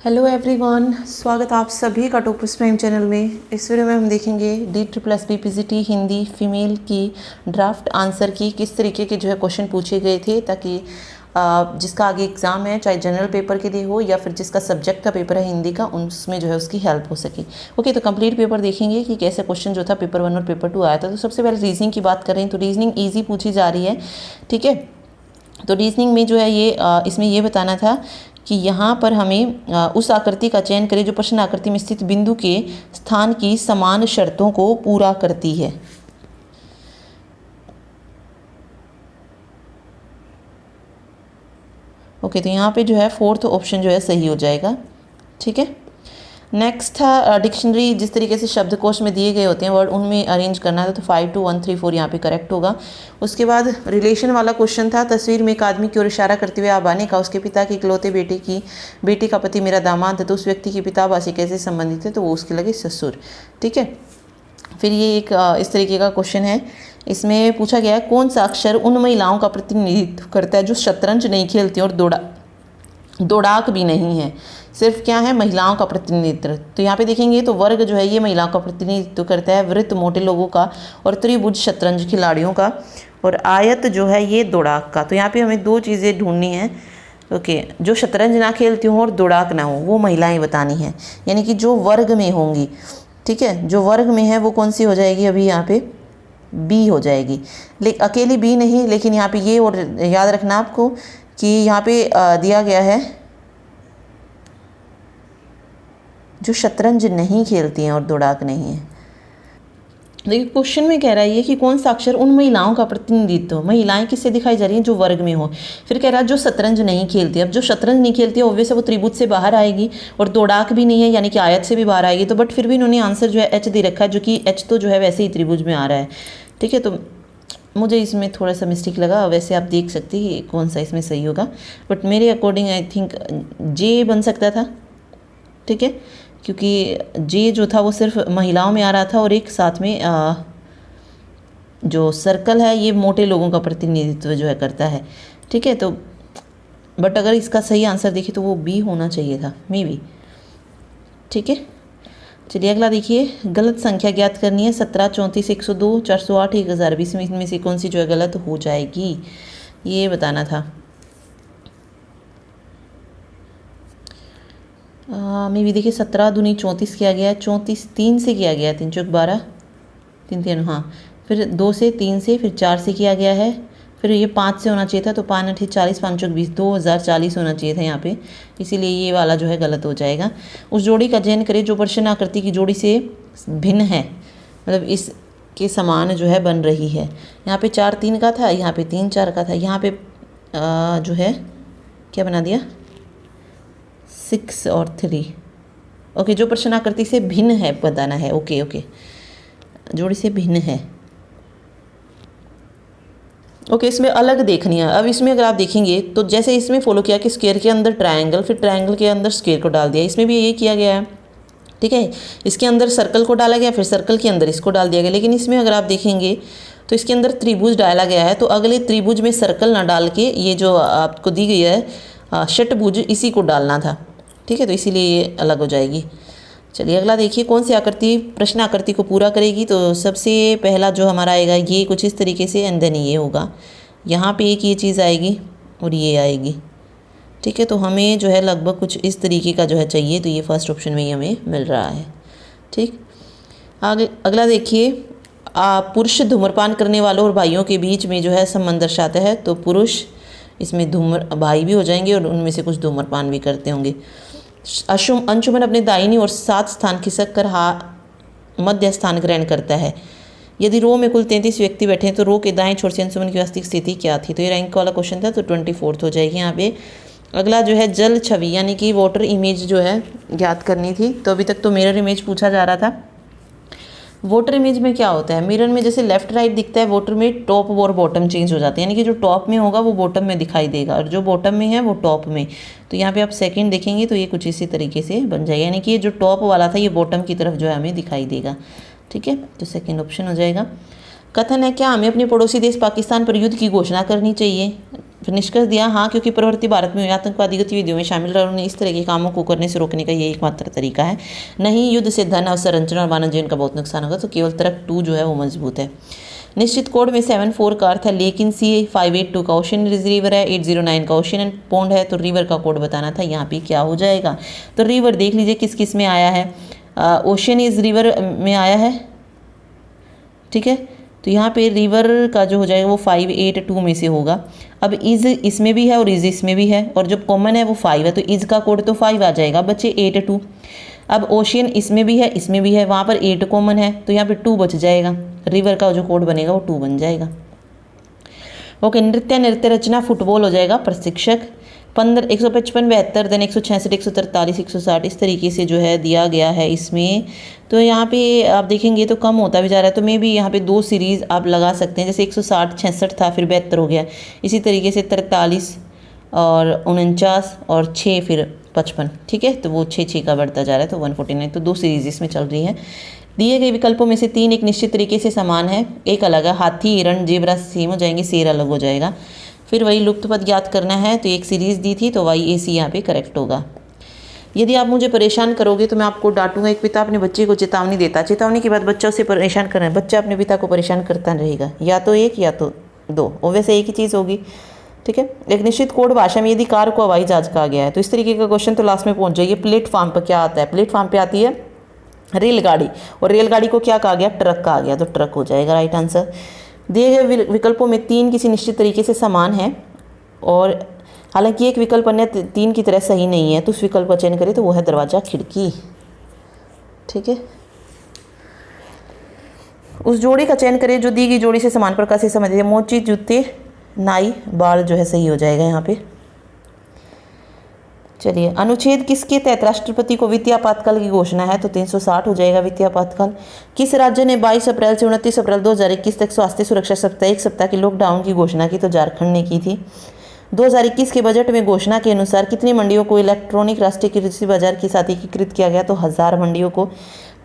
Hello everyone, स्वागत आप सभी का टॉपर्स प्राइम चैनल में। इस वीडियो में हम देखेंगे DSSB PGT हिंदी फीमेल की ड्राफ्ट आंसर की किस तरीके के जो है क्वेश्चन पूछे गए थे, ताकि जिसका आगे एग्ज़ाम है, चाहे जनरल पेपर के लिए हो या फिर जिसका सब्जेक्ट का पेपर है हिंदी का, उसमें जो है उसकी हेल्प हो सके। ओके, तो कंप्लीट पेपर देखेंगे कि कैसे क्वेश्चन जो था पेपर 1 और पेपर 2 आया था। तो सबसे पहले रीजनिंग की बात करें तो रीजनिंग ईजी पूछी जा रही है। ठीक है, तो रीजनिंग में जो है ये इसमें ये बताना था कि यहाँ पर हमें उस आकृति का चयन करें जो प्रश्न आकृति में स्थित बिंदु के स्थान की समान शर्तों को पूरा करती है। ओके, तो यहाँ पे जो है फोर्थ ऑप्शन जो है सही हो जाएगा। ठीक है, नेक्स्ट था डिक्शनरी। जिस तरीके से शब्दकोश में दिए गए होते हैं वर्ड, उनमें अरेंज करना था, तो 5 2 1 3 4 यहाँ पे करेक्ट होगा। उसके बाद रिलेशन वाला क्वेश्चन था। तस्वीर में एक आदमी की ओर इशारा करते हुए आबाने का उसके पिता के इकलौते बेटे का पति मेरा दामाद है, तो उस व्यक्ति की पिता से कैसे संबंधित है, तो वो उसके लगे ससुर। ठीक है, फिर ये एक इस तरीके का क्वेश्चन है। इसमें पूछा गया है कौन सा अक्षर उन महिलाओं का प्रतिनिधित्व करता है जो शतरंज नहीं खेलती और दौड़ाक भी नहीं है, सिर्फ क्या है, महिलाओं का प्रतिनिधित्व। तो यहाँ पे देखेंगे तो वर्ग जो है ये महिलाओं का प्रतिनिधित्व करता है, वृत्त मोटे लोगों का, और त्रिभुज शतरंज खिलाड़ियों का, और आयत जो है ये दौड़ाक का। तो यहाँ पे हमें दो चीज़ें ढूंढनी है। ओके, जो शतरंज ना खेलती हो और दौड़ाक ना हो वो महिलाएं बतानी हैं, यानी कि जो वर्ग में होंगी। ठीक है, जो वर्ग में है वो कौन सी हो जाएगी, अभी यहाँ पे बी हो जाएगी। लेकिन अकेली बी नहीं, लेकिन यहाँ पे ये और याद रखना आपको कि यहाँ पे दिया गया है जो शतरंज नहीं खेलती हैं और दौड़ाक नहीं है। देखिए क्वेश्चन में कह रहा है ये कि कौन सा अक्षर उन महिलाओं का प्रतिनिधित्व, महिलाएं किससे दिखाई जा रही हैं, जो वर्ग में हो। फिर कह रहा है जो शतरंज नहीं खेलती। अब जो शतरंज नहीं खेलती है ऑब्वियस है वो त्रिभुज से बाहर आएगी, और दौड़ाक भी नहीं है यानी कि आयत से भी बाहर आएगी। तो बट फिर भी इन्होंने आंसर जो है एच दे रखा है, जो कि एच तो जो है वैसे ही त्रिभुज में आ रहा है। ठीक है, तो मुझे इसमें थोड़ा सा मिस्टेक लगा। वैसे आप देख सकते हैं कौन सा इसमें सही होगा, बट मेरे अकॉर्डिंग आई थिंक जे बन सकता था। ठीक है, क्योंकि जे जो था वो सिर्फ महिलाओं में आ रहा था, और एक साथ में जो सर्कल है ये मोटे लोगों का प्रतिनिधित्व जो है करता है। ठीक है, तो बट अगर इसका सही आंसर देखें तो वो बी होना चाहिए था, मे बी। ठीक है, चलिए अगला देखिए। गलत संख्या ज्ञात करनी है। 17 34 102 408 1020 में इनमें से कौन सी जो है गलत हो जाएगी, ये बताना था। मे भी देखिए 17 दूनी 34 किया गया है, 34 3 से किया गया है, 3 चौक 12 3 3 हाँ, फिर 2 से 3 से, फिर 4 से किया गया है, फिर ये 5 से होना चाहिए था, तो 5 8 40 5 चौक 20 2040 होना चाहिए था यहाँ पे, इसीलिए ये वाला जो है गलत हो जाएगा। उस जोड़ी का चयन करें जो प्रश्न आकृति की जोड़ी से भिन्न है, मतलब इसके समान जो है बन रही है। यहाँ पे 4 3 का था, यहाँ पे 3 4 का था, यहाँ पे जो है क्या बना दिया 6 और 3। ओके, जो प्रश्न आकृति से भिन्न है बताना है। ओके ओके, जोड़ी से भिन्न है। ओके, इसमें अलग देखनी है। अब इसमें अगर आप देखेंगे तो जैसे इसमें फॉलो किया कि स्क्वायर के अंदर ट्रायंगल, फिर ट्रायंगल के अंदर स्क्वायर को डाल दिया, इसमें भी ये किया गया है। ठीक है, इसके अंदर सर्कल को डाला गया, फिर सर्कल के अंदर इसको डाल दिया गया। लेकिन इसमें अगर आप देखेंगे तो इसके अंदर त्रिभुज डाला गया है, तो अगले त्रिभुज में सर्कल ना डाल के ये जो आपको दी गई है षटभुज, इसी को डालना था। ठीक है, तो इसीलिए ये अलग हो जाएगी। चलिए अगला देखिए। कौन सी आकृति प्रश्न आकृति को पूरा करेगी, तो सबसे पहला जो हमारा आएगा ये कुछ इस तरीके से, एंड देन ये होगा। यहाँ पे एक ये चीज़ आएगी और ये आएगी। ठीक है, तो हमें जो है लगभग कुछ इस तरीके का जो है चाहिए, तो ये फर्स्ट ऑप्शन में ही हमें मिल रहा है। ठीक, आगे अगला देखिए। पुरुष धूम्रपान करने वालों और भाइयों के बीच में जो है संबंध दर्शाता है, तो पुरुष इसमें भाई भी हो जाएंगे और उनमें से कुछ धूम्रपान भी करते होंगे। अंशुमन अपने दाहिनी और 7 स्थान खिसक कर मध्य स्थान ग्रहण करता है। यदि रो में कुल 33 व्यक्ति बैठे हैं तो रो के दाएं छोर से अंशुमन की वास्तविक स्थिति क्या थी, तो ये रैंक वाला क्वेश्चन था, तो 24th हो जाएगी यहाँ पे। अगला जो है जल छवि यानी कि वाटर इमेज जो है ज्ञात करनी थी। तो अभी तक तो मिरर इमेज पूछा जा रहा था। वाटर इमेज में क्या होता है, मिरर में जैसे लेफ्ट राइट दिखता है, वाटर में टॉप और बॉटम चेंज हो जाते हैं, यानी कि जो टॉप में होगा वो बॉटम में दिखाई देगा और जो बॉटम में है वो टॉप में। तो यहाँ पे आप सेकंड देखेंगे तो ये कुछ इसी तरीके से बन जाएगा, यानी कि ये जो टॉप वाला था ये बॉटम की तरफ जो है हमें दिखाई देगा। ठीक है, तो सेकेंड ऑप्शन हो जाएगा। कथन है क्या हमें अपने पड़ोसी देश पाकिस्तान पर युद्ध की घोषणा करनी चाहिए। फिर निष्कर्ष दिया, हाँ क्योंकि प्रवृत्ति भारत में आतंकवादी गतिविधियों में शामिल रहा, उन्हें इस तरह के कामों को करने से रोकने का ये एकमात्र तरीका है। नहीं, युद्ध से धन अवसंरचना और मानव जीवन का बहुत नुकसान होगा, तो केवल तर्क 2 जो है वो मजबूत है। निश्चित कोड में 74 का अर्थ है लेकिन, C582 का ओशन रिवर है, 809 का ओशन पौंड है, तो रिवर का कोड बताना था। यहाँ पे क्या हो जाएगा, तो रिवर देख लीजिए किस किस में आया है, ओशन इज रिवर में आया है, ठीक है। तो यहाँ पे रिवर का जो हो जाएगा वो 582 में से होगा। अब इज इसमें भी है और इज इसमें भी है, और जब कॉमन है वो 5 है, तो इज का कोड तो 5 आ जाएगा बच्चे, 82। अब ओशियन इसमें भी है इसमें भी है, वहाँ पर 8 कॉमन है, तो यहाँ पे 2 बच जाएगा, रिवर का जो कोड बनेगा वो 2 बन जाएगा। ओके, नृत्य रचना फुटबॉल हो जाएगा, प्रशिक्षक 15 155 72 देन 166 143 160 इस तरीके से जो है दिया गया है इसमें। तो यहाँ पे आप देखेंगे तो कम होता भी जा रहा है, तो मे भी यहाँ पे 2 सीरीज़ आप लगा सकते हैं, जैसे 160 66 था फिर 72 हो गया, इसी तरीके से 43 और 49 और 6 फिर 55, ठीक है। तो वो 6 का बढ़ता जा रहा है, तो 149, तो 2 सीरीज इसमें चल रही है। दिए गए विकल्पों में से 3 एक निश्चित तरीके से समान है, एक अलग है, हाथी हिरण जेबरा सेम हो जाएंगे, शेर अलग हो जाएगा। फिर वही लुप्त पद ज्ञात करना है, तो एक सीरीज़ दी थी, तो YAC यहाँ पे करेक्ट होगा। यदि आप मुझे परेशान करोगे तो मैं आपको डांटूंगा। एक पिता अपने बच्चे को चेतावनी देता, चेतावनी के बाद बच्चा उसे परेशान कर रहा है, बच्चा अपने पिता को परेशान करता रहेगा, या तो 1 या तो 2, और वैसे एक ही चीज़ होगी, ठीक है। एक निश्चित कोड भाषा में यदि कार को हवाई जहाज कहा गया है, तो इस तरीके का क्वेश्चन तो लास्ट में पहुंच जाइए। प्लेटफॉर्म पर क्या आता है, प्लेटफॉर्म पे आती है रेलगाड़ी, और रेलगाड़ी को क्या कहा गया, ट्रक कहा गया, तो ट्रक हो जाएगा राइट आंसर। दिए गए विकल्पों में 3 किसी निश्चित तरीके से समान है, और हालांकि एक विकल्प अन्य 3 की तरह सही नहीं है, तो उस विकल्प का चयन करें, तो वो है दरवाजा खिड़की, ठीक है। उस जोड़ी का चयन करें जो दी गई जोड़ी से समान प्रकार से संबंधित है, मोची जूते नाई बाल जो है सही हो जाएगा यहाँ पे। चलिए, अनुच्छेद किसके तहत राष्ट्रपति को वित्तीय आपातकाल की घोषणा है, तो 360 हो जाएगा वित्तीय आपातकाल। किस राज्य ने 22 अप्रैल से 29 अप्रैल 2021 तक स्वास्थ्य सुरक्षा सप्ताह 1 सप्ताह के लॉकडाउन की घोषणा की, तो झारखंड ने की थी। 2021 के बजट में घोषणा के अनुसार कितनी मंडियों को इलेक्ट्रॉनिक राष्ट्रीय कृषि बाजार के साथ एकीकृत किया गया, तो 1000 मंडियों को।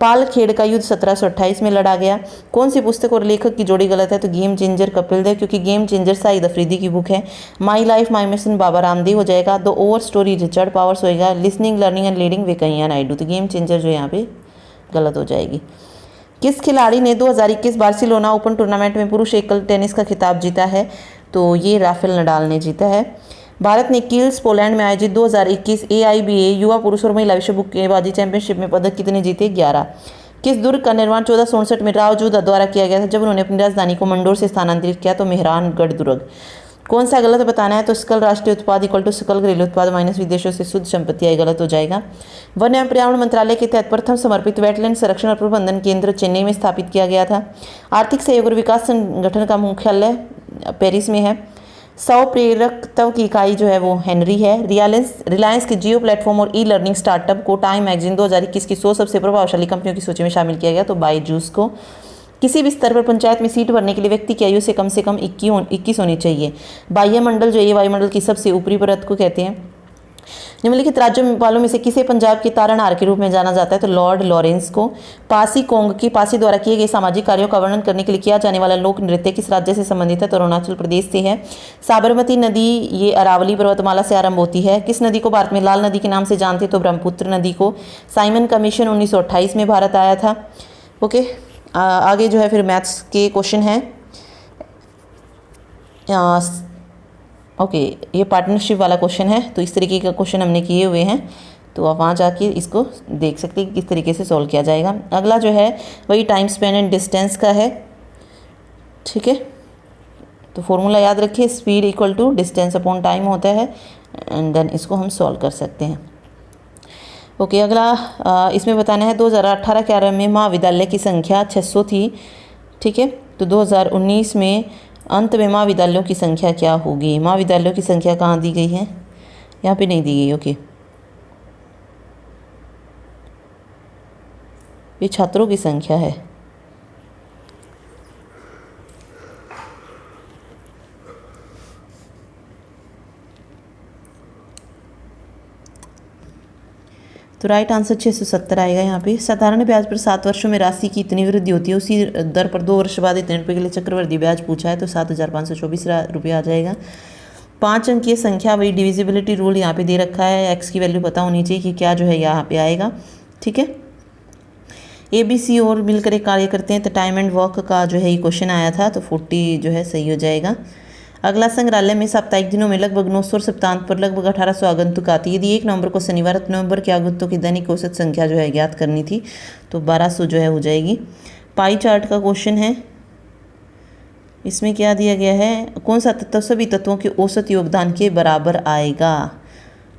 पालखेड़ का युद्ध 1728 में लड़ा गया। कौन सी पुस्तक और लेखक की जोड़ी गलत है, तो गेम चेंजर कपिल देव, क्योंकि गेम चेंजर साइद अफरीदी की बुक है। My life my mission Baba Ramdev हो जाएगा। The overstory Richard Powers होएगा। Listening learning and leading Venkaiah Naidu, तो गेम चेंजर जो यहाँ पे गलत हो जाएगी। किस खिलाड़ी ने 2021 बार्सिलोना ओपन टूर्नामेंट में पुरुष एकल टेनिस का खिताब जीता है, तो ये राफेल नडाल ने जीता है। भारत ने किल्स पोलैंड में आयोजित 2021 AIBA युवा पुरुष और महिला विश्व मुक्केबाजी चैंपियनशिप में पदक कितने जीते, 11। किस दुर्ग का निर्माण 1467 में राव जोधा द्वारा किया गया था, जब उन्होंने अपनी राजधानी को मंडोर से स्थानांतरित किया, तो मेहरानगढ़ दुर्ग। कौन सा गलत बताना है, तो सकल राष्ट्रीय उत्पाद इक्वल टू सकल घरेलू उत्पाद माइनस विदेशों से शुद्ध संपत्ति आई, गलत हो जाएगा। वन एवं पर्यावरण मंत्रालय के तहत प्रथम समर्पित वेटलैंड संरक्षण और प्रबंधन केंद्र चेन्नई में स्थापित किया गया था। आर्थिक सहयोग और विकास संगठन का मुख्यालय पेरिस में है। 100 प्रेरकत्व की इकाई जो है वो हेनरी है। रिलायंस के जियो प्लेटफॉर्म और ई लर्निंग स्टार्टअप को टाइम मैगजीन 2021 की 100 सबसे प्रभावशाली कंपनियों की सूची में शामिल किया गया, तो बायजूस को। किसी भी स्तर पर पंचायत में सीट भरने के लिए व्यक्ति की आयु से कम 21 होनी चाहिए। वायुमंडल जो ये वायुमंडल की सबसे ऊपरी परत को कहते हैं। निम्नलिखित राज्यों वालों में से किसे पंजाब के तारणहार के रूप में जाना जाता है, तो लॉर्ड लॉरेंस को। पासी कोंग की पासी द्वारा किए गए सामाजिक कार्यों का वर्णन करने के लिए किया जाने वाला लोक नृत्य किस राज्य से संबंधित है, तो अरुणाचल प्रदेश से है। साबरमती नदी ये अरावली पर्वतमाला से आरंभ होती है। किस नदी को भारत में लाल नदी के नाम से जानते, तो ब्रह्मपुत्र नदी को। साइमन कमीशन 1928 में भारत आया था। ओके, आगे जो है फिर मैथ्स के क्वेश्चन हैं। ओके, ये पार्टनरशिप वाला क्वेश्चन है, तो इस तरीके का क्वेश्चन हमने किए हुए हैं, तो आप वहाँ जाके इसको देख सकते हैं किस तरीके से सॉल्व किया जाएगा। अगला जो है वही टाइम स्पेन एंड डिस्टेंस का है, ठीक है। तो फॉर्मूला याद रखिए, speed equal to distance upon time होता है, एंड देन इसको हम सॉल्व कर सकते हैं। ओके, अगला इसमें बताना है 2018 के आरंभ में महाविद्यालय की संख्या 600 थी, ठीक है। तो 2019 में अंत में महाविद्यालयों की संख्या क्या होगी। महाविद्यालयों की संख्या कहाँ दी गई है, यहाँ पे नहीं दी गई। ओके, ये छात्रों की संख्या है। तो राइट आंसर 670 आएगा यहाँ पे। साधारण ब्याज पर 7 वर्षों में राशि की इतनी वृद्धि होती है, उसी दर पर 2 वर्ष बाद इतने रुपये के लिए चक्रवृद्धि ब्याज पूछा है, तो 7524 रुपये आ जाएगा। 5 अंकीय संख्या, वही डिविजिबिलिटी रूल यहाँ पे दे रखा है, एक्स की वैल्यू पता होनी चाहिए कि क्या जो है यहाँ पे आएगा। ठीक है, ए बी सी और मिलकर एक कार्य करते हैं तो टाइम एंड वर्क का जो है ये क्वेश्चन आया था, तो 40 जो है सही हो जाएगा। अगला, संग्रहालय में साप्ताहिक दिनों में लगभग 900 और सप्तांत पर लगभग 1800 आगंतुक आती है। यदि 1 नवंबर को शनिवार 8 नवंबर के आगंतुक की दैनिक औसत संख्या जो है ज्ञात करनी थी, तो 1200 जो है हो जाएगी। पाई चार्ट का क्वेश्चन है, इसमें क्या दिया गया है, कौन सा तत्व सभी तत्वों के औसत योगदान के बराबर आएगा।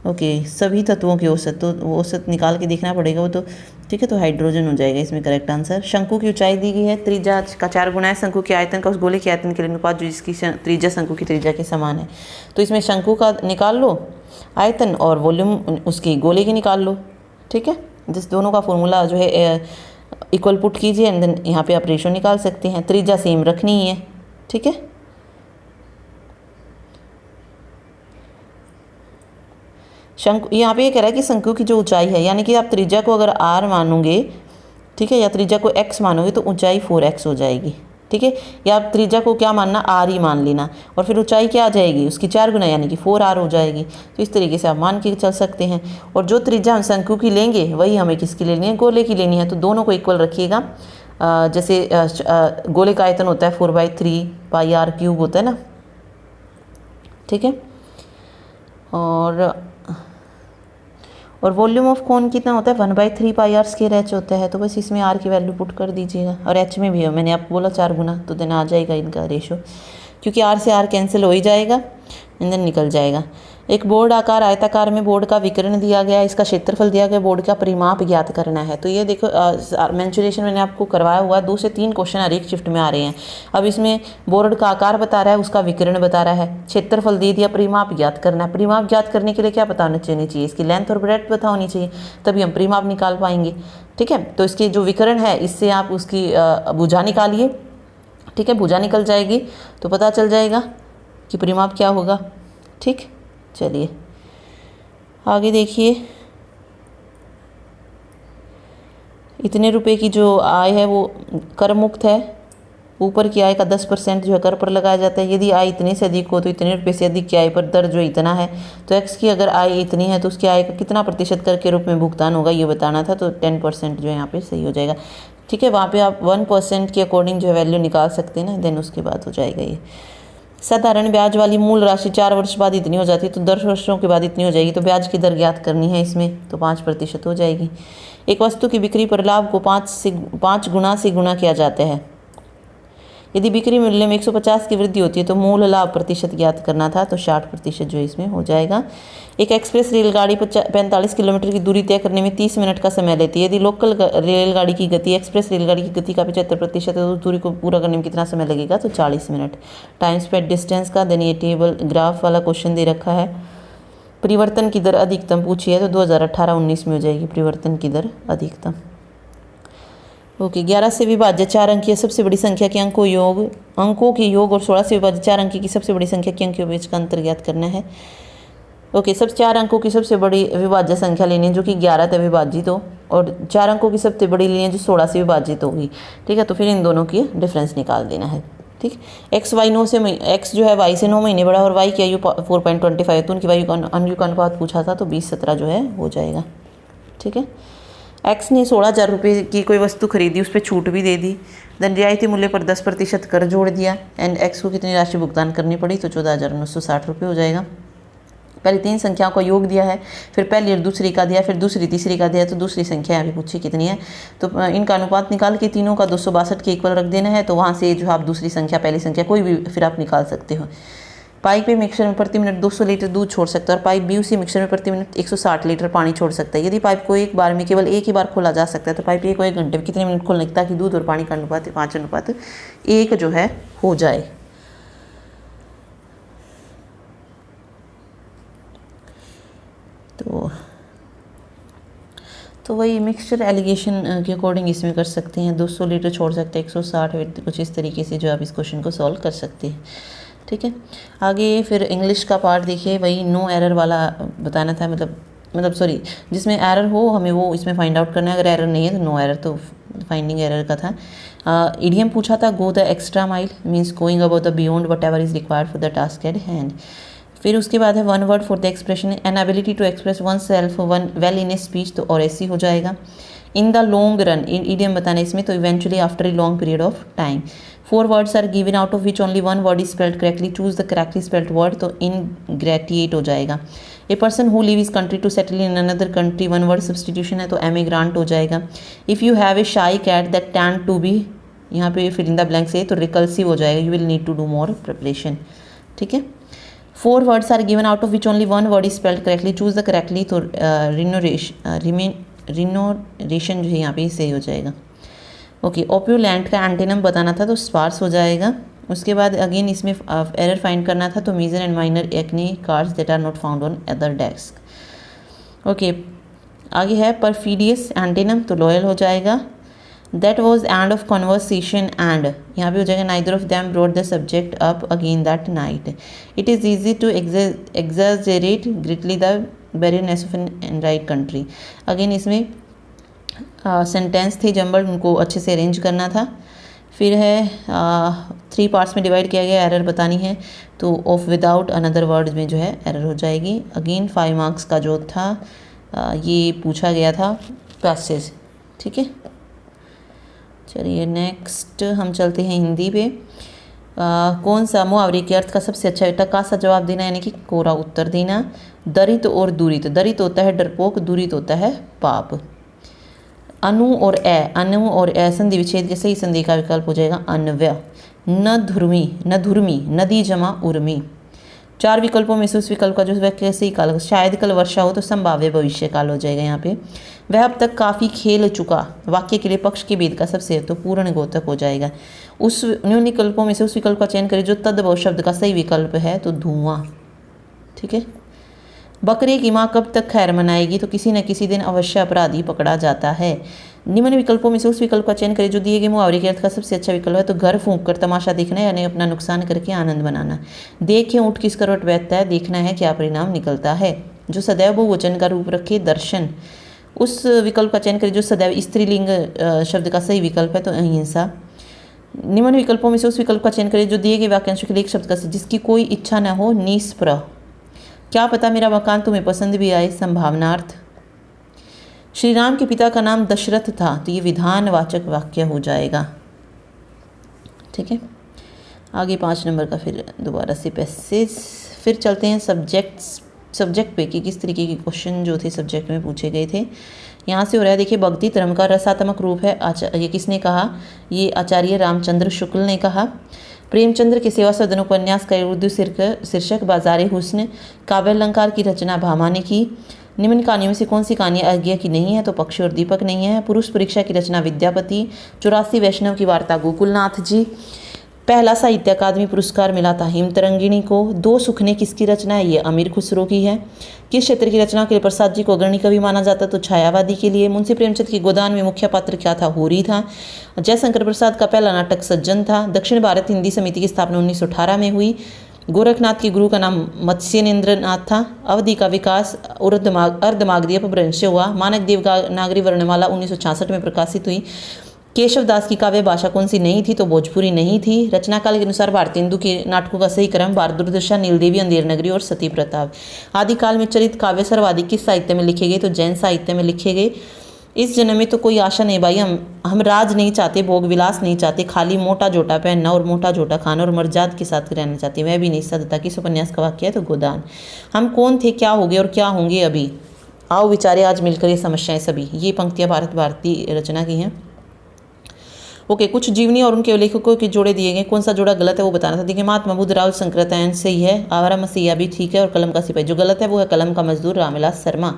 ओके, सभी तत्वों के औसत, तो वो औसत निकाल के देखना पड़ेगा वो तो। ठीक है, तो हाइड्रोजन हो जाएगा इसमें करेक्ट आंसर। शंकु की ऊंचाई दी गई है, त्रिज्या का 4 गुना है शंकु के आयतन का उस गोले के आयतन के लिए अनुपात जो जिसकी त्रिज्या शंकु की त्रिज्या के समान है। तो इसमें शंकु का निकाल लो आयतन और वॉल्यूम उसकी गोले की निकाल लो। ठीक है, जिस दोनों का फॉर्मूला जो है इक्वल पुट कीजिए एंड देन यहाँ पे आप रेशो निकाल सकते हैं। त्रिज्या सेम रखनी ही है। ठीक है, शंकु यहाँ पे ये कह रहा है कि शंकु की जो ऊंचाई है, यानी कि आप त्रिज्या को अगर r मानोगे, ठीक है, या त्रिज्या को x मानोगे तो ऊंचाई 4x हो जाएगी। ठीक है, या आप त्रिज्या को क्या मानना, r ही मान लेना, और फिर ऊंचाई क्या आ जाएगी उसकी 4 गुना यानी कि 4r हो जाएगी। तो इस तरीके से आप मान के चल सकते हैं। और जो त्रिज्या हम शंकु की लेंगे वही हमें किसकी लेनी है, गोले की लेनी है। तो दोनों को इक्वल रखिएगा। जैसे गोले का आयतन होता है 4/3 पाई r क्यूब होता है ना। ठीक है, और वॉल्यूम ऑफ कोन कितना होता है, 1/3 पाई r स्क्वायर h होता है। तो बस इसमें r की वैल्यू पुट कर दीजिएगा, और h में भी है, मैंने आपको बोला 4 गुना, तो देन आ जाएगा इनका रेशो, क्योंकि r से r कैंसिल हो ही जाएगा एंड देन निकल जाएगा। एक बोर्ड आकार आयताकार में बोर्ड का विकर्ण दिया गया है, इसका क्षेत्रफल दिया गया, बोर्ड का परिमाप ज्ञात करना है। तो ये देखो मेंसुरेशन मैंने आपको करवाया हुआ, 2 से 3 क्वेश्चन हर एक शिफ्ट में आ रहे हैं। अब इसमें बोर्ड का आकार बता रहा है, उसका विकर्ण बता रहा है, क्षेत्रफल दे दिया, परिमाप ज्ञात करना है। परिमाप ज्ञात करने के लिए क्या पता होना चाहिए, इसकी लेंथ और ब्रेड्थ पता होनी चाहिए, तभी हम परिमाप निकाल पाएंगे। ठीक है, तो इसके जो विकर्ण है इससे आप उसकी भुजा निकालिए। ठीक है, भुजा निकल जाएगी तो पता चल जाएगा कि परिमाप क्या होगा। ठीक, चलिए आगे देखिए। इतने रुपए की जो आय है वो कर मुक्त है। ऊपर की आय का 10% जो है कर पर लगाया जाता है। यदि आय इतने से अधिक हो तो इतने रुपए से अधिक की आय पर दर जो इतना है, तो एक्स की अगर आय इतनी है तो उसकी आय का कितना प्रतिशत कर के रूप में भुगतान होगा ये बताना था। तो 10% जो है यहाँ पे सही हो जाएगा। ठीक है, वहाँ पे आप 1% के अकॉर्डिंग जो है वैल्यू निकाल सकते हैं ना, देन उसके बाद हो जाएगा ये। साधारण ब्याज वाली मूल राशि 4 वर्ष बाद इतनी हो जाती है, तो 10 वर्षों के बाद इतनी हो जाएगी। तो ब्याज की दर ज्ञात करनी है इसमें, तो 5% हो जाएगी। एक वस्तु की बिक्री पर लाभ को 5 गुना से गुणा किया जाता है। यदि बिक्री मूल्य में 150 की वृद्धि होती है तो मूल लाभ प्रतिशत ज्ञात करना था, तो 60% जो इसमें हो जाएगा। एक एक्सप्रेस रेलगाड़ी 45 किलोमीटर की दूरी तय करने में 30 मिनट का समय लेती है। यदि लोकल रेलगाड़ी की गति एक्सप्रेस रेलगाड़ी की गति का 75% है तो उस दूरी को पूरा करने में कितना समय लगेगा, तो 40 मिनट। टाइम स्पेंड डिस्टेंस का देन ये टेबल ग्राफ वाला क्वेश्चन दे रखा है। परिवर्तन की दर अधिकतम पूछी है, तो 2018-19 में हो जाएगी परिवर्तन की दर अधिकतम। ओके, 11 से विभाज्य 4 अंकीय सबसे बड़ी संख्या के अंकों के योग और 16 से विभाज्य 4 अंक की सबसे बड़ी संख्या के अंकों के बीच का अंतर ज्ञात करना है। ओके, सब 4 अंकों की सबसे बड़ी विभाज्य संख्या लेनी है जो कि 11 से विभाजित हो, और 4 अंकों की सबसे बड़ी लेनी है जो 16 से विभाजित होगी। ठीक है, तो फिर इन दोनों की डिफरेंस निकाल देना है। ठीक, एक्स जो है वाई से 9 महीने बड़ा और वाई की आयु 4.25 है, तो उनकी वायु का अनुपात पूछा था, तो 20-17 जो है हो जाएगा। ठीक है, एक्स ने 16,000 रुपये की कोई वस्तु खरीदी, उस पर छूट भी दे दी, देन रियायती मूल्य पर 10% कर जोड़ दिया एंड एक्स को कितनी राशि भुगतान करनी पड़ी, तो 14,960 रुपये हो जाएगा। पहले 3 संख्याओं का योग दिया है, फिर पहली और दूसरी का दिया, फिर दूसरी तीसरी का दिया, तो दूसरी संख्या अभी पूछी कितनी है। तो इनका अनुपात निकाल के तीनों का 262 के इक्वल रख देना है। तो वहाँ से जो आप दूसरी संख्या पहली संख्या कोई भी फिर आप निकाल सकते हो। पाइप पे मिक्सर में प्रति मिनट 200 लीटर दूध छोड़ सकता है, और पाइप बी उसी मिक्सर में प्रति मिनट 160 लीटर पानी छोड़ सकता है। यदि पाइप को एक बार में केवल एक ही बार खोला जा सकता है, तो पाइप ए को 1 घंटे में कितने मिनट खोलना, ताकि दूध और पानी का अनुपात 5:1 जो है हो जाए। तो वही मिक्सचर एलिगेशन के अकॉर्डिंग इसमें कर सकते हैं। 200 लीटर छोड़ सकते हैं, 160 कुछ इस तरीके से जो आप इस क्वेश्चन को सॉल्व कर सकते हैं। ठीक है, आगे फिर इंग्लिश का पार्ट देखिए, वही नो एरर वाला बताना था, मतलब सॉरी, जिसमें एरर हो हमें वो इसमें फाइंड आउट करना है। अगर एरर नहीं है तो नो एरर, तो फाइंडिंग एरर का था। इडियम पूछा था, go the extra mile means going about the beyond whatever is required for the task at hand. फिर उसके बाद है one word for the expression an ability to express oneself one well in a speech, तो और ऐसी हो जाएगा। In the long run, idiom बताना इसमें, तो eventually after a long period of time. 4 words are given out of which only 1 word is spelled correctly, choose the correctly spelled word, तो ingratiate हो जाएगा। A person who leave is country to settle in another country, 1 word substitution है तो एमिग्रांट हो जाएगा। If you have a shy cat that tend to be, यहाँ पे fill in the blank से, तो रिकल्सिव हो जाएगा, you will need to do more preparation. ठीक है। 4 words are given out of which only 1 word is spelled correctly, choose the correctly, तो renovation जो है यहाँ पे सही हो जाएगा। ओके, ओप्यूलैंड का एंटेनम बताना था तो स्पार्स हो जाएगा। उसके बाद अगेन इसमें एरर फाइंड करना था, तो major and minor arcana cards that are not found on other desk. आगे है परफीडियस एंटेनम, तो लॉयल हो जाएगा। That was end of conversation end, यहाँ पे हो जाएगा neither of them brought the subject up again that night. It is easy to exaggerate greatly the barrenness of an arid country. Again इसमें sentence थे jumble, उनको अच्छे से arrange करना था। फिर है 3 पार्ट्स में डिवाइड किया गया, एरर बतानी है, तो ऑफ विदाउट अनदर वर्ड में जो है एरर हो जाएगी। अगेन 5 मार्क्स का जो था ये पूछा गया था पैसेज। ठीक है, चलिए नेक्स्ट हम चलते हैं हिंदी पे। कौन सा मुहावरे के अर्थ का सबसे अच्छा टका सा जवाब देना, यानी कि कोरा उत्तर देना। दरित और दूरित, दरित होता है डरपोक, दूरित होता है पाप। अनु और ए संधि विच्छेद के सही संधि का विकल्प हो जाएगा अन्वय। न धुर्मी, नदी जमा उर्मी। 4 विकल्पों में से उस विकल्प का जो वाक्य सही काल, शायद कल वर्षा हो तो संभाव्य भविष्य काल हो जाएगा यहाँ पे। वह अब तक काफ़ी खेल चुका, वाक्य के लिए पक्ष के भेद का सबसे, तो पूर्ण गोतक हो जाएगा। उस उन विकल्पों में से उस विकल्प का चयन करें जो तद्भव शब्द का सही विकल्प है, तो धुआं। ठीक है। बकरे की माँ कब तक खैर मनाएगी, तो किसी न किसी दिन अवश्य अपराधी पकड़ा जाता है। निम्न विकल्पों में से उस विकल्प का चयन करें जो दिए गए मुहावरे के अर्थ का सबसे अच्छा विकल्प है, तो घर फूंक कर तमाशा देखना है, यानी अपना नुकसान करके आनंद बनाना। देखें ऊँट किस करवट बैठता है, देखना है क्या परिणाम निकलता है। जो सदैव बहुवचन का रूप रखे, दर्शन। उस विकल्प का चयन करें जो सदैव स्त्रीलिंग शब्द का सही विकल्प है, तो अहिंसा। निम्न विकल्पों में से उस विकल्प का चयन करें जो दिए गए वाक्यांशों के लिए एक शब्द का जिसकी कोई इच्छा न हो, निष्प्रह। क्या पता मेरा मकान तुम्हें पसंद भी आए, संभावनार्थ। श्री राम के पिता का नाम दशरथ था, तो ये विधानवाचक वाक्य हो जाएगा। ठीक है, आगे 5 नंबर का फिर दोबारा से पैसेज। फिर चलते हैं सब्जेक्ट पे कि किस तरीके के क्वेश्चन जो थे सब्जेक्ट में पूछे गए थे। यहाँ से हो रहा है, देखिए, भक्ति धर्म का रसात्मक रूप है। ये किसने कहा, ये आचार्य रामचंद्र शुक्ल ने कहा। प्रेमचंद्र के सेवा सदन उपन्यास का उर्दू शीर्षक बाज़ारे हुस्न। काव्यालंकार की रचना भामा ने की। निम्न कहानियों में से कौन सी कहानी आज्ञा की नहीं है, तो पक्षी और दीपक नहीं है। पुरुष परीक्षा की रचना विद्यापति। 84 वैष्णव की वार्ता गोकुलनाथ जी। पहला साहित्य अकादमी पुरस्कार मिला था हिमतरंगिणी को। 2 सुखने किसकी रचना है, ये अमीर खुसरो की है। किस क्षेत्र की रचना के लिए प्रसाद जी को अग्रणी कवि माना जाता, तो छायावादी के लिए। मुंशी प्रेमचंद के गोदान में मुख्य पात्र क्या था, होरी था। जयशंकर प्रसाद का पहला नाटक सज्जन था। दक्षिण भारत हिंदी समिति की स्थापना 1918 में हुई। गोरखनाथ के गुरु का नाम मत्स्येंद्र नाथ था। अवधि का विकास अर्धमागधी अपभ्रंश से हुआ। मानक देवनागरी वर्णमाला 1966 में प्रकाशित हुई। केशव दास की काव्य भाषा कौन सी नहीं थी, तो भोजपुरी नहीं थी। रचनाकाल के अनुसार भारतीय हिंदू के नाटकों का सही क्रम भारत दुर्दशा, नीलदेवी, अंधेर नगरी और सती प्रताप। आदिकाल में चरित काव्य सर्वाधिक किस साहित्य में लिखे गए, तो जैन साहित्य में लिखे गए। इस जन्म में तो कोई आशा नहीं भाई, हम राज नहीं चाहते, भोग विलास नहीं चाहते, खाली मोटा जोटा पहनना और मोटा जोटा खाना और मर्जाद के साथ रहना चाहते, वह भी नहीं सदता। किस उपन्यास का वाक्य है, तो गोदान। हम कौन थे, क्या हो गए और क्या होंगे अभी, आओ विचारे आज मिलकर ये समस्याएं सभी। ये पंक्तियाँ भारत भारती रचना की हैं। ओके, कुछ जीवनी और उनके लेखकों के जोड़े दिए गए, कौन सा जोड़ा गलत है वो बताना था। देखिए, महात्मा बुद्ध राहुल संकृतायन सही है। आवारा मसीहा भी ठीक है, और कलम का सिपाही जो गलत है वो है कलम का मजदूर रामविलास शर्मा।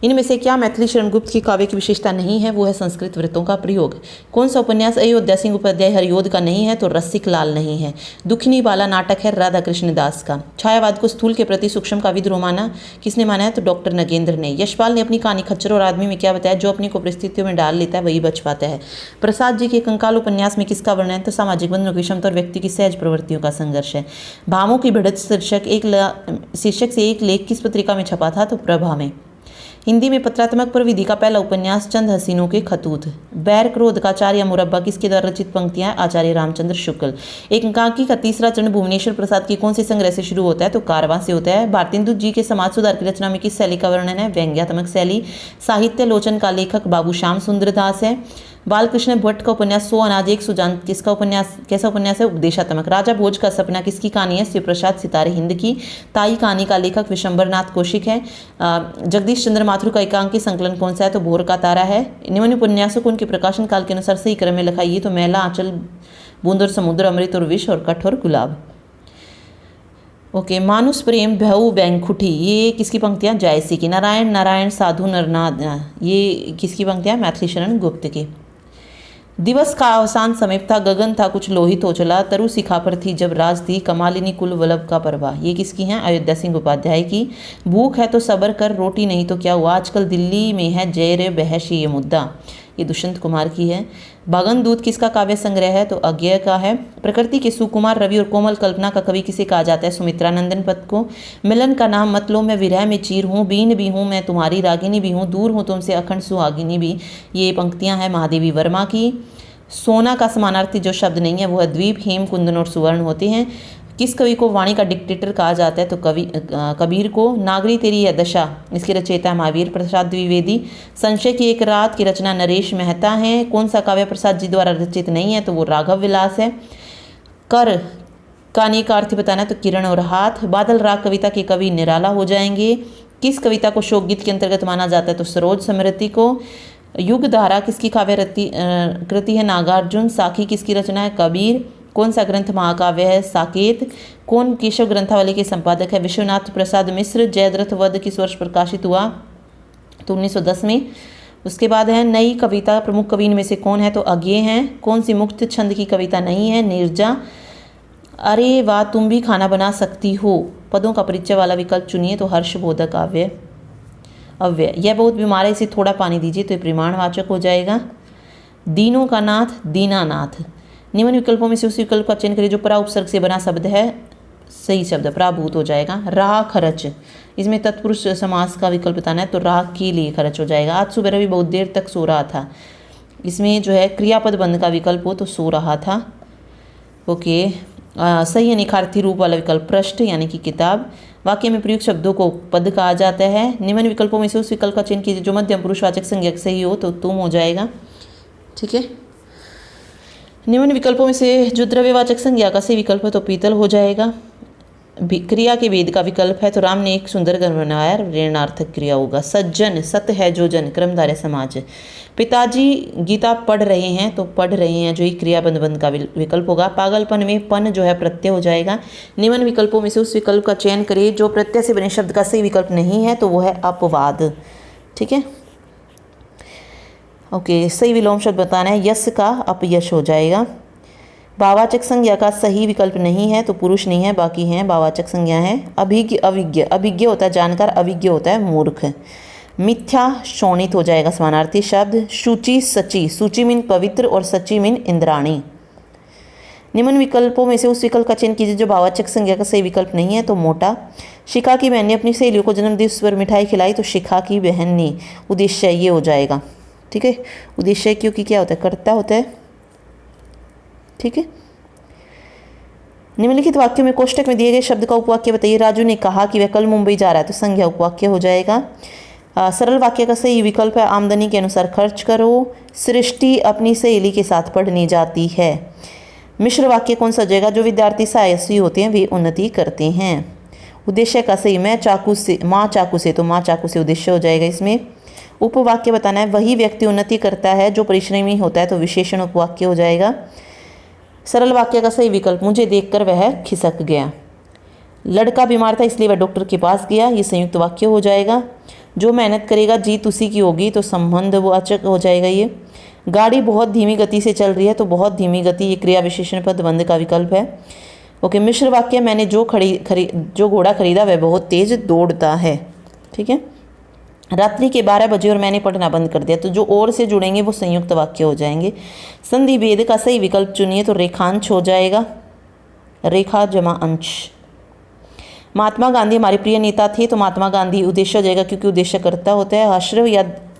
इनमें से क्या मैथिली शरणगुप्त की काव्य की विशेषता नहीं है, वो है संस्कृत वृत्तों का प्रयोग। कौन सा उपन्यास अयोध्या सिंह उपाध्याय हरियोध का नहीं है, तो रसिक लाल नहीं है। दुखनी बाला नाटक है राधा कृष्ण दास का। छायावाद को स्थूल के प्रति सूक्ष्म का विद्रोह माना, किसने माना है, तो डॉक्टर नगेंद्र ने। यशपाल ने अपनी कहानी खच्चर और आदमी में क्या बताया, जो अपने को परिस्थितियों में डाल लेता है वही बच पाता है। प्रसाद जी के कंकाल उपन्यास में किसका वर्णन है, तो सामाजिक बंधनों की क्षमता और व्यक्ति की सहज प्रवृत्तियों का संघर्ष है। भामों की भिड़त शीर्षक से एक लेख किस पत्रिका में छपा था, तो प्रभा में। हिंदी में पत्रात्मक प्रविधि का पहला उपन्यास चंद हसीनों के खतूत। बैर क्रोध का चार या मुरब्बा किसके द्वारा रचित पंक्तियां? आचार्य रामचंद्र शुक्ल। एकांकी का तीसरा चरण भुवनेश्वर प्रसाद की कौन से संग्रह से शुरू होता है? तो कारवां से होता है। भारतेंदु जी के समाज सुधार की रचना में किस शैली का वर्णन है? व्यंग्यात्मक शैली। साहित्य लोचन का लेखक बाबू श्याम सुंदर दास है। बालकृष्ण भट्ट का उपन्यास 100 अनाज एक सुजान किसका उपन्यास, कैसा उपन्यास है? उपदेशात्मक। राजा भोज का सपना किसकी कहानी है? शिव प्रसाद सितारे हिंद की। ताई कहानी का लेखक विशंबरनाथ कौशिक है। जगदीश चंद्र माथुर का एकांकी संकलन कौन सा है? तो भोर का तारा है। निम्न उपन्यासों को उनके प्रकाशन काल के अनुसार सही क्रम में लिखाइए। तो मैला आंचल, बूंद और समुद्र, अमृत और विष, और कठ और गुलाब। ओके, मानुष प्रेम भयउ बैंकुठी, ये किसकी पंक्तियाँ? जायसी की। नारायण नारायण साधु नरनाद, ये किसकी पंक्तियाँ? मैथिली शरण गुप्त की। दिवस का अवसान समीप था, गगन था कुछ लोहित हो चला, तरु शिखा पर थी जब राज थी, कमालिनी कुल वल्लभ का प्रभा, ये किसकी हैं? अयोध्या सिंह उपाध्याय की। भूख है तो सब्र कर, रोटी नहीं तो क्या हुआ, आजकल दिल्ली में है जैर बहश ये मुद्दा, ये दुष्यंत कुमार की है। बागन दूत किसका काव्य संग्रह है? तो अज्ञेय का है। प्रकृति के सुकुमार रवि और कोमल कल्पना का कवि किसे कहा जाता है? सुमित्रा नंदन पद को। मिलन का नाम मत लो, मैं विरह में चीर हूँ, बीन भी हूँ मैं तुम्हारी रागिनी भी हूँ, दूर हूँ तुमसे अखंड सुहागिनी भी, ये पंक्तियाँ हैं महादेवी वर्मा की। सोना का समानार्थी जो शब्द नहीं है वो है द्वीप, हेम, कुंदन और सुवर्ण होते हैं। किस कवि को वाणी का डिक्टेटर कहा जाता है? तो कबीर को। नागरी तेरी है दशा, इसके रचयिता महावीर प्रसाद द्विवेदी। संशय की एक रात की रचना नरेश मेहता है। कौन सा काव्य प्रसाद जी द्वारा रचित नहीं है? तो वो राघव विलास है। कर का अनेक अर्थ बताना है, तो किरण और हाथ। बादल राग कविता के कवि निराला हो जाएंगे। किस कविता को शोक गीत के अंतर्गत माना जाता है? तो सरोज समृति को। युग धारा किसकी काव्य कृति है? नागार्जुन। साखी किसकी रचना है? कबीर। कौन सा ग्रंथ महाकाव्य है? साकेत। कौन केशव ग्रंथावली के संपादक है? विश्वनाथ प्रसाद मिश्र। जयद्रथ वध किस वर्ष प्रकाशित हुआ? तो 1910 में। उसके बाद है नई कविता, प्रमुख कवि में से कौन है? तो अज्ञेय हैं। कौन सी मुक्त छंद की कविता नहीं है? नीरजा। अरे वाह तुम भी खाना बना सकती हो, पदों का परिचय वाला विकल्प चुनिए। तो हर्षबोधक काव्य। अव्यय, यह बहुत बीमार है, इसे थोड़ा पानी दीजिए, तो परिमाणवाचक हो जाएगा। दीनों का नाथ, दीनानाथ। निम्न विकल्पों में से उस विकल्प का चयन करिए जो परा उपसर्ग से बना शब्द है। सही शब्द पराभूत हो जाएगा। राह खरच, इसमें तत्पुरुष समास का विकल्प बताना है, तो राह के लिए खरच हो जाएगा। आज सुबह रवि बहुत देर तक सो रहा था, इसमें जो है क्रियापद बंध का विकल्प हो, तो सो रहा था। ओके, सही निखार्थी रूप वाला विकल्प पृष्ठ यानी कि किताब। वाक्य में प्रयुक्त शब्दों को पद कहा जाता है। निम्न विकल्पों में से उस विकल्प का चयन कीजिए जो मध्यम पुरुषवाचक संज्ञक सही हो, तो तुम हो जाएगा। ठीक है, निम्न विकल्पों में से जो द्रव्यवाचक संज्ञा का सही विकल्प है तो पीतल हो जाएगा। क्रिया के वेद का विकल्प है, तो राम ने एक सुंदर घर बनाया, ऋणार्थक क्रिया होगा। सज्जन, सत है जो जन, क्रमधारय समाज। पिताजी गीता पढ़ रहे हैं, तो पढ़ रहे हैं जो ही क्रियाबंध का विकल्प होगा। पागलपन में पन जो है प्रत्यय हो जाएगा। निम्न विकल्पों में से उस विकल्प का चयन करिए जो प्रत्यय से बने शब्द का सही विकल्प नहीं है, तो वो है अपवाद। ठीक है, ओके, सही विलोम शब्द बताना है, यश का अपयश हो जाएगा। भाववाचक संज्ञा का सही विकल्प नहीं है, तो पुरुष नहीं है, बाकी हैं भाववाचक संज्ञा है। अभिज्ञ, अभिज्ञ, अभिज्ञ होता है जानकार, अभिज्ञ होता है मूर्ख। मिथ्या शोणित हो जाएगा समानार्थी शब्द। शुचि, सची, सूचि मीन पवित्र और सची मीन इंद्राणी। निम्न विकल्पों में से उस विकल्प का चयन कीजिए जो भाववाचक संज्ञा का सही विकल्प नहीं है, तो मोटा। शिखा की बहन ने अपनी सहेलियों को जन्मदिवस पर मिठाई खिलाई, तो शिखा की बहन ने। उद्देश्य ये हो जाएगा। ठीक है, उद्देश्य क्योंकि क्या होता है? कर्ता होता है। ठीक है, निम्नलिखित वाक्यों में कोष्टक में दिए गए शब्द का उपवाक्य बताइए। राजू ने कहा कि वह कल मुंबई जा रहा है, तो संज्ञा उपवाक्य हो जाएगा। सरल वाक्य का सही विकल्प है आमदनी के अनुसार खर्च करो। सृष्टि अपनी सहेली के साथ पढ़ने जाती है। मिश्र वाक्य कौन सा हो जाएगा? जो विद्यार्थी साहसी होते हैं वे उन्नति करते हैं। उद्देश्य का सही, मैं चाकू से, माँ चाकू से, तो माँ चाकू से उद्देश्य हो जाएगा इसमें। उपवाक्य बताना है, वही व्यक्ति उन्नति करता है जो परिश्रमी होता है, तो विशेषण उपवाक्य हो जाएगा। सरल वाक्य का सही विकल्प, मुझे देखकर वह खिसक गया। लड़का बीमार था इसलिए वह डॉक्टर के पास गया, ये संयुक्त वाक्य हो जाएगा। जो मेहनत करेगा जीत उसी की होगी, तो संबंधवाचक हो जाएगा ये। गाड़ी बहुत धीमी गति से चल रही है, तो बहुत धीमी गति, ये क्रिया विशेषण पद बंध का विकल्प है। ओके, मिश्र वाक्य, मैंने जो घोड़ा खरीदा वह बहुत तेज दौड़ता है। ठीक है, रात्रि के 12 बजे और मैंने पढ़ना बंद कर दिया, तो जो और से जुड़ेंगे वो संयुक्त वाक्य हो जाएंगे। संधि भेद का सही विकल्प चुनिए, तो रेखांश हो जाएगा, रेखा जमा अंश। महात्मा गांधी हमारे प्रिय नेता थे, तो महात्मा गांधी उद्देश्य हो जाएगा क्योंकि उद्देश्य कर्ता होता है।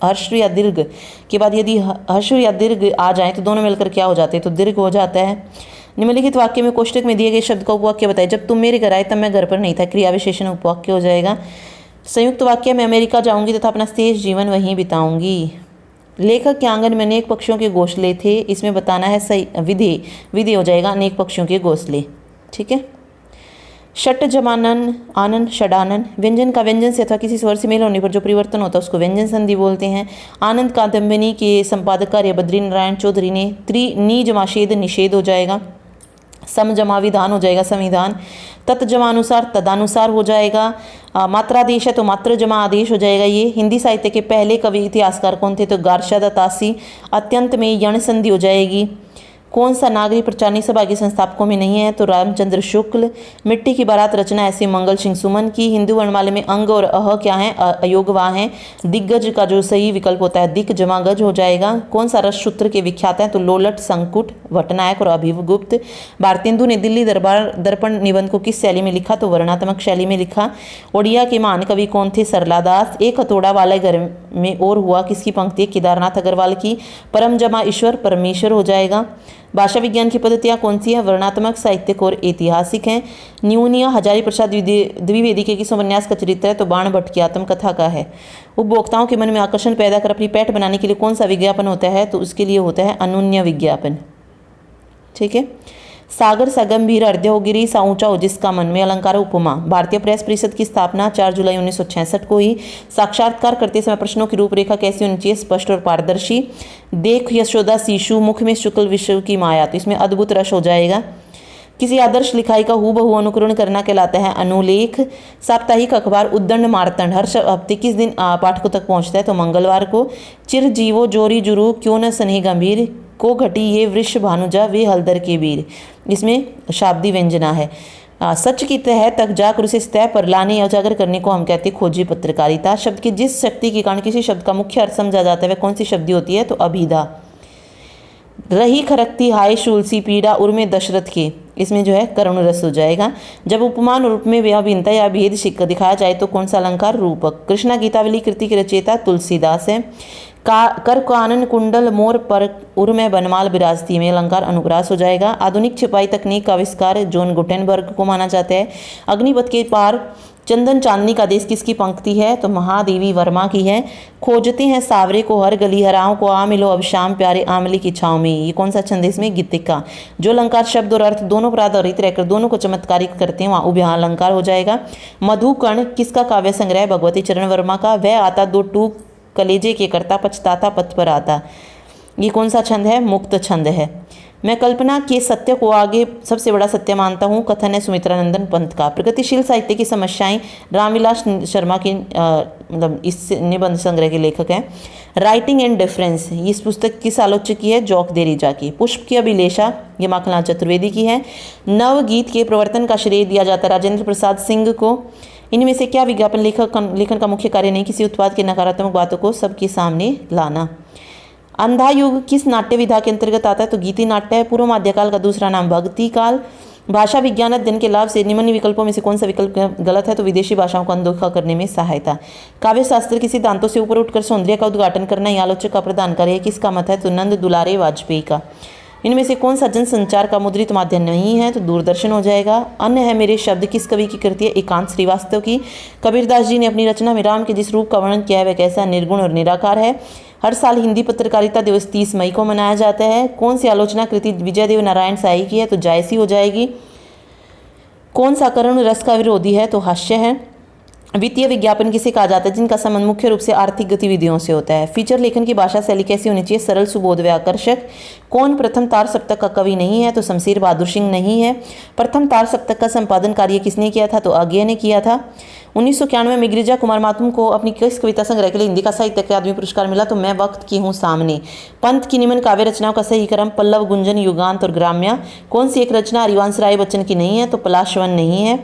हर्ष या दीर्घ के बाद यदि हर्ष या दीर्घ आ जाए तो दोनों मिलकर क्या हो जाते हैं, तो दीर्घ हो जाता है। निम्नलिखित वाक्य में कोष्टक में दिए गए शब्द का उपवाक्य बताइए। जब तुम मेरे घर आए तब मैं घर पर नहीं था, क्रिया विशेषण उपवाक्य हो जाएगा। संयुक्त वाक्य में अमेरिका जाऊंगी तथा अपना शेष जीवन वहीं बिताऊंगी। लेखक के आंगन में अनेक पक्षियों के घोंसले थे, इसमें बताना है सही विधेय हो जाएगा अनेक पक्षियों के घोंसले। ठीक है। षट जमानन आनन षडानन, व्यंजन का व्यंजन से अथवा किसी स्वर से मेल होने पर जो परिवर्तन होता है उसको व्यंजन संधि बोलते हैं। आनंद कादम्बिनी के संपादक कार्य बद्री नारायण चौधरी ने। नी जमाशेद निषेध हो जाएगा। सम जमा विधान हो जाएगा संविधान। तत् जमानुसार तदानुसार हो जाएगा। मात्रादेश है तो मात्र जमा आदेश हो जाएगा। ये हिंदी साहित्य के पहले कवि इतिहासकार कौन थे, तो गार्शा तासी। अत्यंत में यण संधि हो जाएगी। कौन सा नागरिक प्रचारणी सभा के संस्थापकों में नहीं है, तो रामचंद्र शुक्ल। मिट्टी की बारात रचना ऐसे मंगल सिंह सुमन की। हिंदू वर्णमाला में अंग और अह क्या है, अयोगवा है। दिग्गज का जो सही विकल्प होता है दिक जमा गज हो जाएगा। कौन सा रस सूत्र के विख्यात है, तो लोलट संकुट भट्टनायक और अभिगुप्त। भारतेंदु ने दिल्ली दरबार दर्पण निबंध को किस शैली में लिखा, तो वर्णात्मक शैली में लिखा। ओडिया के महान कवि कौन थे, सरला दास। एक हथौड़ा वाले घर में और हुआ किसकी पंक्ति, केदारनाथ अग्रवाल की। परम जमा ईश्वर परमेश्वर हो जाएगा। भाषा विज्ञान की पद्धतियाँ कौन सी है, वर्णात्मक साहित्यिक और ऐतिहासिक हैं। न्यूनिया हजारी प्रसाद द्विवेदी के किस उपन्यास का चरित्र है, तो बाण भट्ट की आत्मकथा का है। उपभोक्ताओं के मन में आकर्षण पैदा कर अपनी पैठ बनाने के लिए कौन सा विज्ञापन होता है, तो उसके लिए होता है अनन्य विज्ञापन। ठीक है। सागर सा गंभीर अर्ध्य हो गिरी सा ऊंचा हो जिसका मन में, अलंकार उपमा। भारतीय प्रेस परिषद की स्थापना 4 जुलाई 1966 को हुई। साक्षात्कार करते समय प्रश्नों की रूपरेखा कैसी होनी चाहिए, स्पष्ट और पारदर्शी। देख यशोदा शिशु मुख में शुक्ल विश्व की माया, तो इसमें अद्भुत रस हो जाएगा। किसी आदर्श लिखाई का हूबहू अनुकरण करना कहलाता है अनुलेख। साप्ताहिक अखबार उद्दंड मारतंड हर हफ्ते किस दिन पाठकों तक पहुंचता है, तो मंगलवार को। चिर जीवो जोरी जुरू क्यों न स्नेह गंभीर, को घटी ये वृक्ष भानुजा वे हलदर के वीर, इसमें शाब्दी व्यंजना है। सच की तह तक जाकर उसे तय पर लाने या उजागर करने को हम कहते हैं खोजी पत्रकारिता। शब्द की जिस शक्ति के कारण किसी शब्द का मुख्य अर्थ समझा जाता है वह कौन सी शब्दी होती है, तो अभिधा। रही खरकती हाय शूल सी पीड़ा उर्मे दशरथ के, इसमें जो है करुण रस हो जाएगा। जब उपमान रूप में वह भिन्नता या भेद दिखाया जाए तो कौन सा अलंकार, रूपक। कृष्णा गीतावली कृति के रचयिता तुलसीदास है। कर कानन कुंडल मोर पर उर्मे बनमाल विराजती में, अलंकार अनुप्रास हो जाएगा। आधुनिक छिपाई तकनीक का आविष्कार जॉन गुटेनबर्ग को माना जाता है। अग्निपथ के पार चंदन चांदनी का देश किसकी पंक्ति है, तो महादेवी वर्मा की है। खोजते हैं सावरे को हर गली हराओं को आ मिलो अब शाम प्यारे आमली की छाँव में, ये कौन सा छंद है, इसमें गीतिका। जो अलंकार शब्द और अर्थ दोनों पर आधारित रहकर दोनों को चमत्कारिक करते हैं वहाँ उभया अलंकार हो जाएगा। मधुकर्ण किसका काव्य संग्रह, भगवती चरण वर्मा का। वह आता दो टूक कलेजे के करता पछताता पथ पर आता, ये कौन सा छंद है, मुक्त छंद है। मैं कल्पना के सत्य को आगे सबसे बड़ा सत्य मानता हूँ, कथन है सुमित्रानंदन पंत का। प्रगतिशील साहित्य की समस्याएं, रामविलास शर्मा की मतलब इस निबंध संग्रह के लेखक हैं। राइटिंग एंड डिफरेंस, इस पुस्तक किस आलोचक की है, जॉक देरीजा की। पुष्प की अभिलेषा, ये माखनलाल चतुर्वेदी की है। नवगीत के प्रवर्तन का श्रेय दिया जाता है राजेंद्र प्रसाद सिंह को। इनमें से क्या विज्ञापन लेखन का मुख्य कार्य नहीं, किसी उत्पाद की नकारात्मक बातों को सबके सामने लाना। अंधा युग किस नाट्य विधा के अंतर्गत आता है, तो गीति नाट्य है। पूर्व मध्यकाल का दूसरा नाम भक्ति काल। भाषा विज्ञान अध्ययन के लाभ से निम्न विकल्पों में से कौन सा विकल्प गलत है, तो विदेशी भाषाओं को अनदेखा करने में सहायता। काव्य शास्त्र के सिद्धांतों से ऊपर उठकर सौंदर्य का उद्घाटन करना यह आलोचक का प्रदान कार्य है, किसका मत है, तो नंद दुलारे वाजपेयी का। इनमें से कौन सा जनसंचार का मुद्रित माध्यम नहीं है, तो दूरदर्शन हो जाएगा। अन्य है मेरे शब्द किस कवि की कृति है, एकांत श्रीवास्तव की। कबीरदास जी ने अपनी रचना में राम के जिस रूप का वर्णन किया है वह कैसा, निर्गुण और निराकार है। हर साल हिंदी पत्रकारिता दिवस 30 मई को मनाया जाता है। कौन सी आलोचना कृति विजय देव नारायण शाही की है, तो जायसी हो जाएगी। कौन सा करुण रस का विरोधी है, तो हास्य है। वित्तीय विज्ञापन किसे कहा जाता है, जिनका संबंध मुख्य रूप से आर्थिक गतिविधियों से होता है। फीचर लेखन की भाषा शैली कैसी होनी चाहिए, सरल सुबोध व आकर्षक। कौन प्रथम तार सप्तक का कवि नहीं है, तो शमशेर बहादुर सिंह नहीं है। प्रथम तार सप्तक का संपादन कार्य किसने किया था, तो अज्ञे ने किया था। 1991 में गिरिजा कुमार मातुम को अपनी किस कविता संग्रह के लिए हिंदी का साहित्य अकादमी पुरस्कार मिला, तो मैं वक्त की हूँ सामने। पंत की निम्न काव्य रचनाओं का सही क्रम, पल्लव गुंजन युगांत और ग्राम्या। कौन सी एक रचना हरिवंश राय बच्चन की नहीं है, तो पलाशवन नहीं है।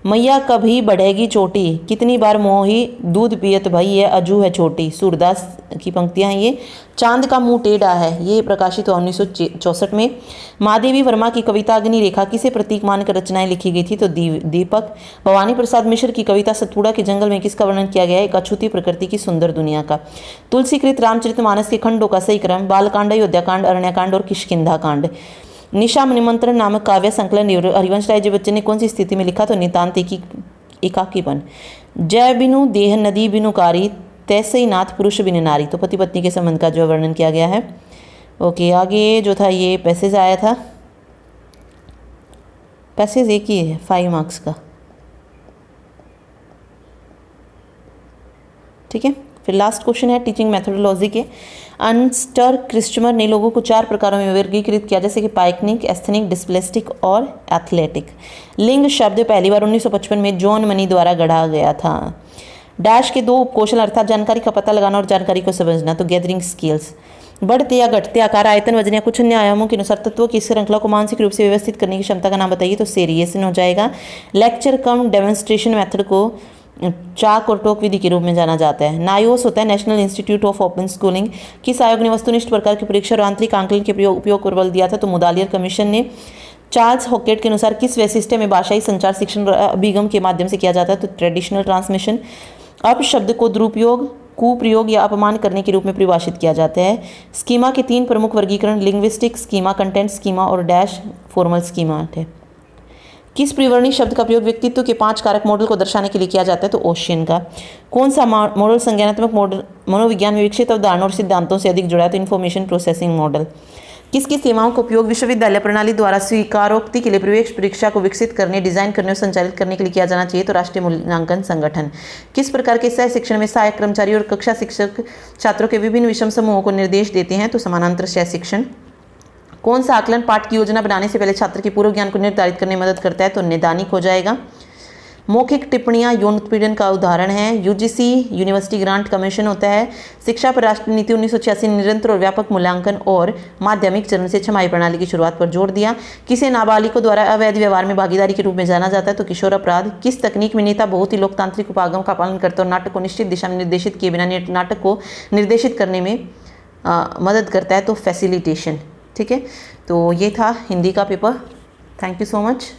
मैया कभी बढ़ेगी चोटी, कितनी बार मोही दूध पियत भई ये अजू है छोटी, सूरदास की पंक्तियां हैं ये। चांद का मुंह टेढ़ा है, ये प्रकाशित हुआ 1964 में। महादेवी वर्मा की कविता अग्नि रेखा किसे प्रतीक मानकर रचनाएं लिखी गई थी, तो दीपक। भवानी प्रसाद मिश्र की कविता सतपुड़ा के जंगल में किसका वर्णन किया गया है, एक अछूती प्रकृति की सुंदर दुनिया का। तुलसीकृत रामचरितमानस के खंडों का सही क्रम, बालकांड, अयोध्याकांड, अरण्यकांड और किष्किंधा कांड। निशा निमंत्रण नामक काव्य संकलन हरिवंश राय जी बच्चन ने कौन सी स्थिति में लिखा, तो नितांत एकाकीपन। जय बिनु देह नदी बिनु कारी, तैसे ही नाथ पुरुष बिन नारी, तो पति पत्नी के संबंध का जो वर्णन किया गया है। ओके, आगे जो था ये पैसेज आया था, पैसेज एक ही है 5 मार्क्स का, ठीक है। फिर लास्ट क्वेश्चन है टीचिंग मेथोडोलॉजी के। अंस्टर क्रिस्टमर ने लोगों को 4 प्रकारों में वर्गीकृत किया, जैसे कि पाइकनिक, एस्थेनिक, डिस्प्लेस्टिक और एथलेटिक। लिंग शब्द पहली बार 1955 में जॉन मनी द्वारा गढ़ा गया था। डैश के 2 उपकौशल अर्थात जानकारी का पता लगाना और जानकारी को समझना, तो गैदरिंग स्किल्स। बढ़ते या घटते आकार, आयतन, वजन या कुछ अन्य आयामों के अनुसार तत्वों की श्रृंखला को मानसिक रूप से व्यवस्थित करने की क्षमता का नाम बताइए, तो सेरिएशन हो जाएगा। लेक्चर कम डेमोन्स्ट्रेशन मेथड को चाक और टोक विधि के रूप में जाना जाता है। नायोस होता है national institute of open schooling. किस आयोग ने वस्तुनिष्ठ प्रकार की परीक्षा और आंतरिक आंकलन के उपयोग पर बल दिया था, तो मुदालियर कमीशन ने। चार्ल्स हॉकेट के अनुसार किस वैशिष्ट्य में भाषाई संचार शिक्षण अभिगम के माध्यम से किया जाता है, तो ट्रेडिशनल ट्रांसमिशन। अपशब्द को दुरुपयोग, कुप्रयोग या अपमान करने के रूप में परिभाषित किया जाता है। स्कीमा के 3 प्रमुख वर्गीकरण, लिंग्विस्टिक स्कीमा, कंटेंट स्कीमा और डैश फॉर्मल स्कीमा है। किस परिवर्णी शब्द का प्रयोग व्यक्तित्व के 5 कारक मॉडल को दर्शाने के लिए किया जाता है, तो ओशियन का। कौन सा मॉडल संज्ञानात्मक मॉडल मनोविज्ञान में विकसित अवधारणा और सिद्धांतों से अधिक जुड़ा है, तो इन्फॉर्मेशन प्रोसेसिंग मॉडल। किसकी सेवाओं का उपयोग विश्वविद्यालय प्रणाली द्वारा स्वीकारोक्ति के लिए प्रवेश परीक्षा को विकसित करने, डिजाइन करने और संचालित करने के लिए किया जाना चाहिए, तो राष्ट्रीय मूल्यांकन संगठन। किस प्रकार के सह शिक्षण में सहायक कर्मचारी और कक्षा शिक्षक छात्रों के विभिन्न विषम समूहों को निर्देश देते हैं, तो समानांतर सह शिक्षण। कौन सा आकलन पाठ की योजना बनाने से पहले छात्र के पूर्व ज्ञान को निर्धारित करने में मदद करता है, तो नैदानिक हो जाएगा। मौखिक टिप्पणियां यौन उत्पीड़न का उदाहरण है। यूजीसी यूनिवर्सिटी ग्रांट कमीशन होता है। शिक्षा पर राष्ट्रीय नीति 1986 निरंतर और व्यापक मूल्यांकन और माध्यमिक चरण से छमाही प्रणाली की शुरुआत पर जोर दिया। किसे नाबालिगों द्वारा अवैध व्यवहार में भागीदारी के रूप में जाना जाता है, तो किशोर अपराध। किस तकनीक में नेता बहुत ही लोकतांत्रिक उपागम का पालन करते और नाटक को निश्चित दिशा में निर्देशित किए बिना नाटक को निर्देशित करने में मदद करता है, तो फैसिलिटेशन, ठीक है। तो ये था हिंदी का paper. Thank you so much.